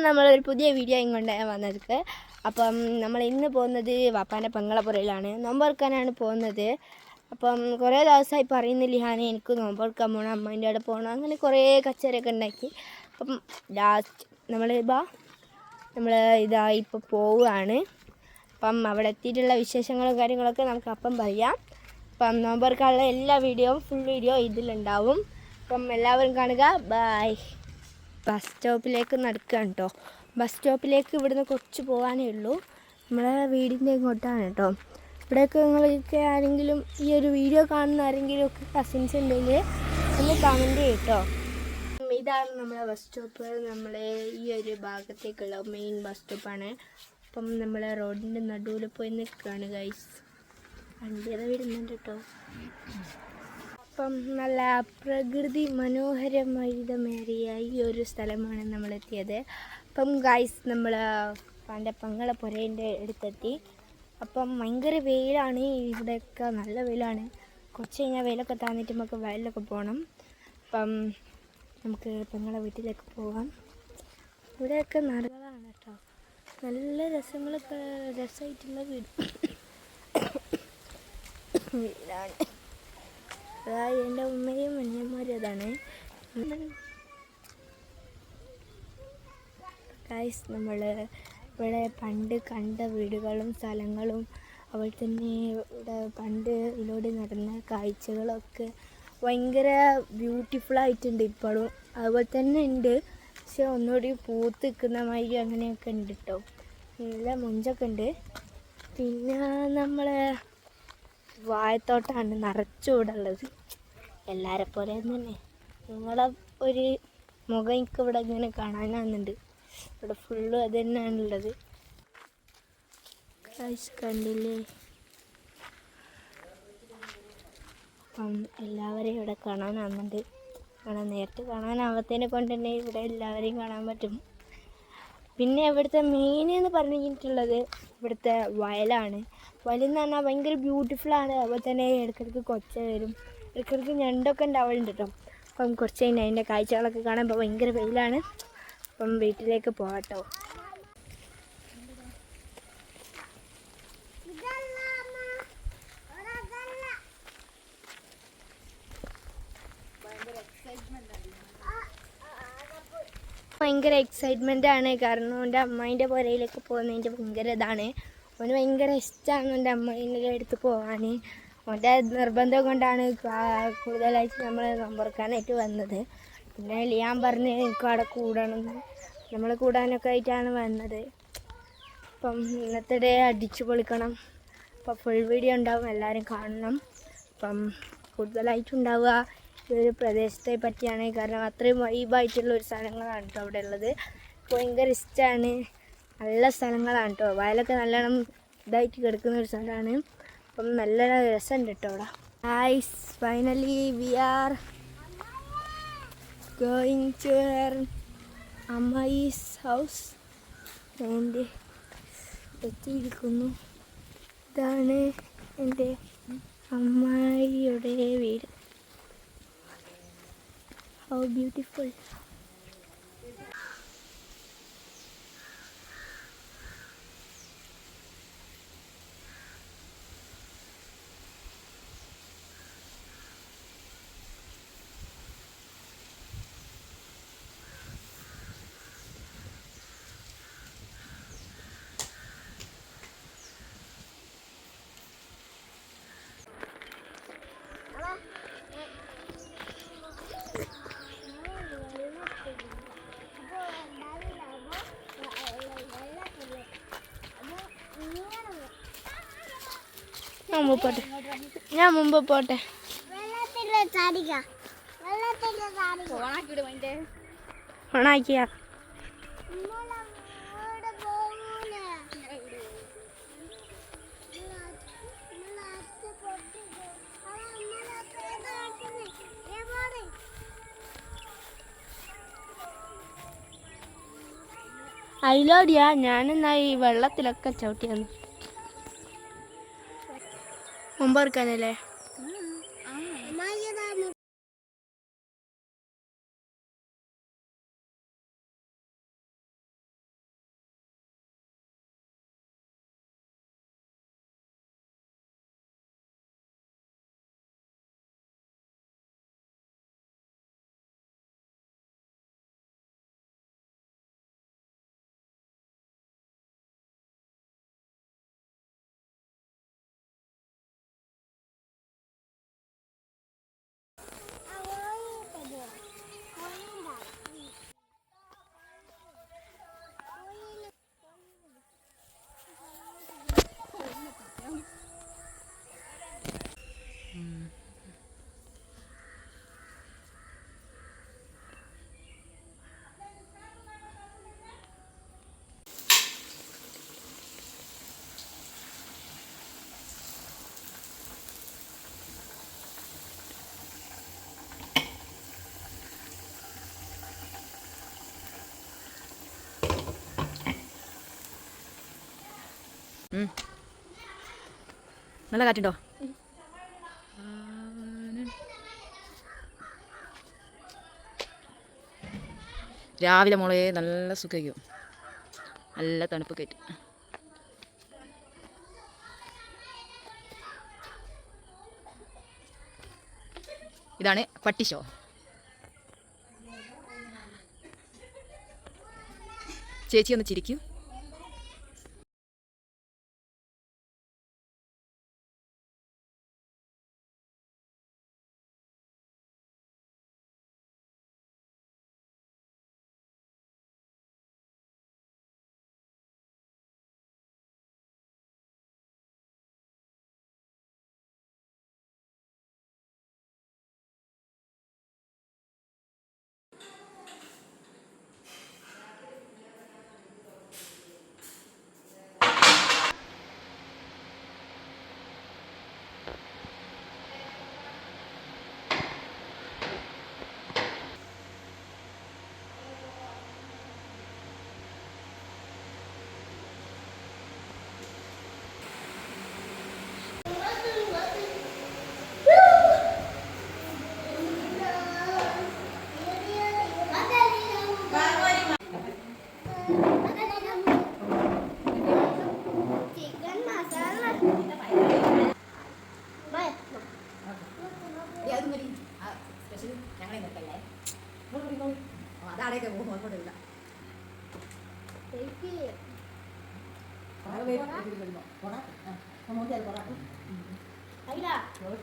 നമ്മളൊരു പുതിയ വീഡിയോ കൊണ്ട് വന്നത്. അപ്പം നമ്മൾ ഇന്ന് പോകുന്നത് വാപ്പാൻ്റെ പെങ്ങളപ്പുറയിലാണ്. നോമ്പെടുക്കാനാണ് പോകുന്നത്. അപ്പം കുറേ ദിവസമായി പറയുന്നില്ല ഞാൻ എനിക്ക് നോമ്പെടുക്കാൻ പോകണം, അമ്മേൻ്റെ അവിടെ പോകണം, അങ്ങനെ കുറേ കച്ചറയൊക്കെ ഉണ്ടാക്കി. അപ്പം ലാസ്റ്റ് നമ്മൾ ഇപ്പോൾ പോവുകയാണ്. അപ്പം അവിടെ എത്തിയിട്ടുള്ള വിശേഷങ്ങളും കാര്യങ്ങളൊക്കെ നമുക്ക് അപ്പം പറയാം. അപ്പം നോമ്പെടുക്കാനുള്ള എല്ലാ ഫുൾ വീഡിയോ ഇതിലുണ്ടാവും. അപ്പം എല്ലാവരും കാണുക. ബൈ. ബസ് സ്റ്റോപ്പിലേക്ക് നടക്കുകയാണ് കേട്ടോ. ബസ് സ്റ്റോപ്പിലേക്ക് ഇവിടുന്ന് കുറച്ച് പോകാനേ ഉള്ളൂ. നമ്മളെ വീടിൻ്റെ ഇങ്ങോട്ടാണ് കേട്ടോ. ഇവിടെയൊക്കെ നിങ്ങളൊക്കെ ആരെങ്കിലും ഈ ഒരു വീഡിയോ കാണുന്ന ആരെങ്കിലും ഒക്കെ കസിൻസ് ഉണ്ടെങ്കിൽ ഒന്ന് കമൻറ്റ് ചെയ്യും കേട്ടോ. ഇതാണ് നമ്മളെ ബസ് സ്റ്റോപ്പ്. നമ്മളെ ഈ ഒരു ഭാഗത്തേക്കുള്ള മെയിൻ ബസ് സ്റ്റോപ്പാണ്. അപ്പം നമ്മളെ റോഡിൻ്റെ നടുവിൽ പോയി നിൽക്കുകയാണ് ഗൈസ്. വണ്ടിയുടെ വരുന്നുണ്ട് കേട്ടോ. അപ്പം നല്ല പ്രകൃതി മനോഹരമേറിയ ഈ ഒരു സ്ഥലമാണ് നമ്മളെത്തിയത്. അപ്പം ഗൈസ് നമ്മൾ എൻ്റെ പെങ്ങളെ പുരേൻ്റെ അടുത്തെത്തി. അപ്പം ഭയങ്കര വെയിലാണ്, ഇവിടെയൊക്കെ നല്ല വെയിലാണ്. കുറച്ച് കഴിഞ്ഞാൽ വെയിലൊക്കെ താന്നിട്ട് നമുക്ക് വയലിലൊക്കെ പോകണം. അപ്പം നമുക്ക് പെങ്ങളെ വീട്ടിലേക്ക് പോകാം. ഇവിടെയൊക്കെ നടകളാണ് കേട്ടോ. നല്ല രസമായിട്ടുള്ള വീടാണ്. എൻ്റെ ഉമ്മയും അനിയന്മാരും അതാണ് ഗൈസ്. നമ്മൾ ഇവിടെ പണ്ട് കണ്ട വീടുകളും സ്ഥലങ്ങളും അതുപോലെ തന്നെ ഇവിടെ പണ്ട് ഇതിലൂടെ നടന്ന കാഴ്ചകളൊക്കെ ഭയങ്കര ബ്യൂട്ടിഫുള്ളായിട്ടുണ്ട് ഇപ്പോഴും. അതുപോലെ തന്നെ ഉണ്ട്, പക്ഷെ ഒന്നുകൂടി പൂത്ത് നിൽക്കുന്ന മാതിരി അങ്ങനെയൊക്കെ ഉണ്ട് കേട്ടോ. നല്ല മുഞ്ചൊക്കെ ഉണ്ട്. പിന്നെ നമ്മൾ വാഴത്തോട്ടമാണ് നിറച്ചുകൂടുള്ളത്. എല്ലാവരെ പോലെ തന്നെ നിങ്ങളെ ഒരു മുഖം എനിക്ക് ഇവിടെ ഇങ്ങനെ കാണാനാകുന്നുണ്ട്. ഇവിടെ ഫുള്ളും അത് തന്നെയാണുള്ളത്. കണ്ടില്ലേ? അപ്പം എല്ലാവരെയും ഇവിടെ കാണാനാകുന്നുണ്ട്. നേരിട്ട് കാണാനാവാത്തതിനെ കൊണ്ട് തന്നെ ഇവിടെ എല്ലാവരെയും കാണാൻ പറ്റും. പിന്നെ ഇവിടുത്തെ മെയിൻ എന്ന് പറഞ്ഞിട്ടുള്ളത് ഇവിടുത്തെ വയലാണ്. വയലെന്ന് പറഞ്ഞാൽ ഭയങ്കര ബ്യൂട്ടിഫുള്ളാണ്. അതുപോലെ തന്നെ ഇടയ്ക്കിടയ്ക്ക് കൊച്ച വരും, ഇടയ്ക്കിടയ്ക്ക് ഞണ്ടൊക്കെ ഉണ്ടാവലുണ്ട് കേട്ടോ. അപ്പം കുറച്ച് കഴിഞ്ഞാൽ അതിൻ്റെ കാഴ്ചകളൊക്കെ കാണാൻ ഇപ്പോൾ ഭയങ്കര വെയിലാണ്. അപ്പം വീട്ടിലേക്ക് പോകാട്ടോ. ഭയങ്കര എക്സൈറ്റ്മെൻ്റ് ആണ്. കാരണം എൻ്റെ അമ്മേൻ്റെ പുരയിലേക്ക് പോകുന്നതിൻ്റെ ഭയങ്കര ഇതാണ്. അവന് ഭയങ്കര ഇഷ്ടമാണ് എൻ്റെ അമ്മേൻ്റെ അടുത്ത് പോകാൻ. അവൻ്റെ നിർബന്ധം കൊണ്ടാണ് കൂടുതലായിട്ട് നമ്മൾ നോമ്പെടുക്കാനായിട്ട് വന്നത്. പിന്നെ ഞാൻ പറഞ്ഞ് എനിക്ക് അവിടെ കൂടണം, നമ്മൾ കൂടാനൊക്കെ ആയിട്ടാണ് വന്നത്. അപ്പം ഇന്നത്തെ ഡേ അടിച്ചു പൊളിക്കണം. അപ്പം ഫുൾ വീഡിയോ ഉണ്ടാവും, എല്ലാവരും കാണണം. അപ്പം കൂടുതലായിട്ടുണ്ടാവുക ഈ ഒരു പ്രദേശത്തെ പറ്റിയാണ്. കാരണം അത്രയും വൈബായിട്ടുള്ള ഒരു സ്ഥലങ്ങളാണ് കേട്ടോ അവിടെ ഉള്ളത്. ഭയങ്കര ഇഷ്ടമാണ്. നല്ല സ്ഥലങ്ങളാണ് കേട്ടോ. വയലൊക്കെ നല്ലോണം ഇതായിട്ട് കിടക്കുന്ന ഒരു സ്ഥലമാണ്. അപ്പം നല്ല രസമുണ്ട് കേട്ടോ അവിടെ. Guys, finally we are going to her അമ്മായിസ് ഹൗസ്. എൻ്റെ എത്തിയിരിക്കുന്നു. ഇതാണ് എൻ്റെ അമ്മായിയുടെ വീട്. How beautiful. ഞാൻ മുമ്പ് പോട്ടെ. ഓണാക്കിയാ അതിലോടിയാ ഞാനെന്നാ ഈ വെള്ളത്തിലൊക്കെ ചവിട്ടിയാന്ന് മുമ്പ് എടുക്കാനല്ലേ. നല്ല കാറ്റുണ്ടോ? രാവിലെ മോളെ നല്ല സുഖമായിരിക്കും, നല്ല തണുപ്പ് കയറ്റും. ഇതാണ് പട്ടി ഷോ. ചേച്ചി ഒന്ന് ചിരിക്കൂ.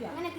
അങ്ങനെ